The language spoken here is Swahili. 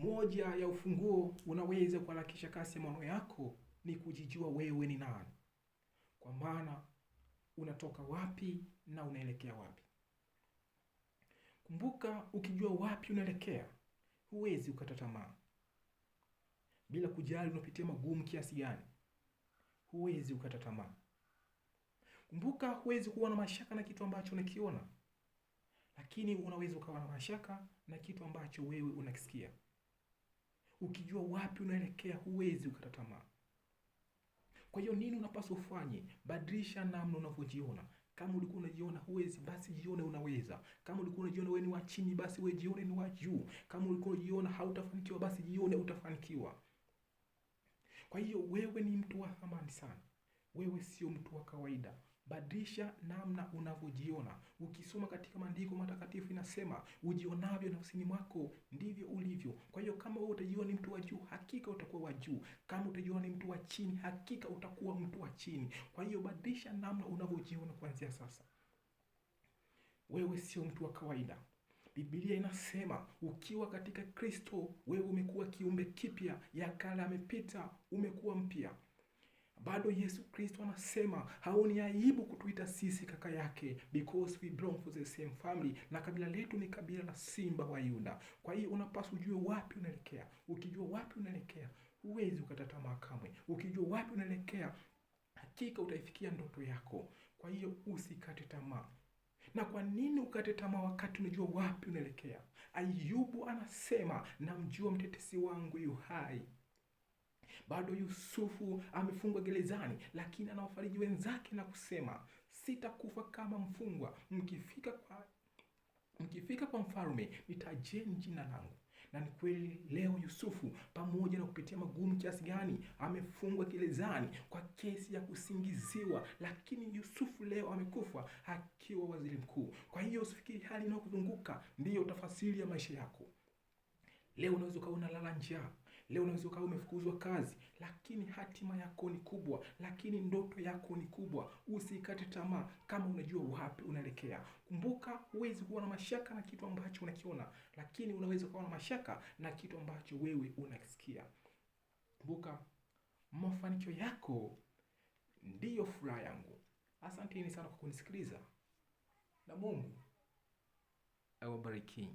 Moja ya ufunguo unaweza kuharakisha kasi ya maono yako ni kujijua wewe ni nani. Kwa maana unatoka wapi na unaelekea wapi. Kumbuka, ukijua wapi unaelekea, huwezi ukata tamaa. Bila kujali unapitia magumu kiasi gani, huwezi ukata tamaa. Kumbuka, huwezi kuwa na mashaka na kitu ambacho unakiona, lakini unaweza ukawa na mashaka na kitu ambacho wewe unakisikia. Ukijua wapi unaelekea, huwezi ukata tamaa. Kwa hiyo nini unapaswa ufanye? Badilisha namna unavyojiona. Kama ulikuwa unajiona huwezi, basi jione unaweza. Kama ulikuwa unajiona wewe ni wa chini, basi wewe jione ni wa juu. Kama ulikuwa unajiona hautafanikiwa, basi jione utafanikiwa. Kwa hiyo wewe ni mtu wa thamani sana. Wewe sio mtu wa kawaida. Badilisha namna unavyojiona. Ukisoma katika maandiko matakatifu inasema, ujionavyo nafsini mwako ndivyo ulivyo. Kwa hiyo kama wewe utajiona ni mtu wa juu, hakika utakuwa wa juu. Kama utajiona ni mtu wa chini, hakika utakuwa mtu wa chini. Kwa hiyo badilisha namna unavyojiona kuanzia sasa. Wewe sio mtu wa kawaida. Biblia inasema ukiwa katika Kristo, wewe umekuwa kiumbe kipya, ya kale yamepita, umekuwa mpya. Bado Yesu Kristo anasema haoni aibu kutuita sisi kaka yake, because we belong to the same family, na kabila letu ni kabila la Simba wa Yuda. Kwa hiyo unapaswa ujue wapi unaelekea. Ukijua wapi unaelekea, huwezi ukata tamaa kamwe. Ukijua wapi unaelekea, hakika utaifikia ndoto yako. Kwa hiyo usikate tamaa. Na kwa nini ukate tamaa wakati unajua wapi unaelekea? Ayubu anasema, namjua mtetesi wangu yu hai. Bado Yusufu amefungwa gerezani, lakini anawafariji wenzake na kusema, sitakufa kama mfungwa. Mkifika kwa mfalme, nitajeni jina langu. Na ni kweli leo Yusufu, pamoja na kupitia magumu kiasi gani, amefungwa gerezani kwa kesi ya kusingiziwa, lakini Yusufu leo amekufa akiwa waziri mkuu. Kwa hiyo usifikiri hali inayokuzunguka ndiyo tafasiri ya maisha yako. Leo unaweza ukawa unalala njaa. Leo unaweza ukawa umefukuzwa kazi, lakini hatima yako ni kubwa, lakini ndoto yako ni kubwa. Usikate tamaa kama unajua wapi unaelekea. Kumbuka, huwezi kuwa na mashaka na kitu ambacho unakiona, lakini unaweza kuwa na mashaka na kitu ambacho wewe unakisikia. Kumbuka, mafanikio yako ndiyo furaha yangu. Asanteni sana kwa kunisikiliza, na Mungu awabariki.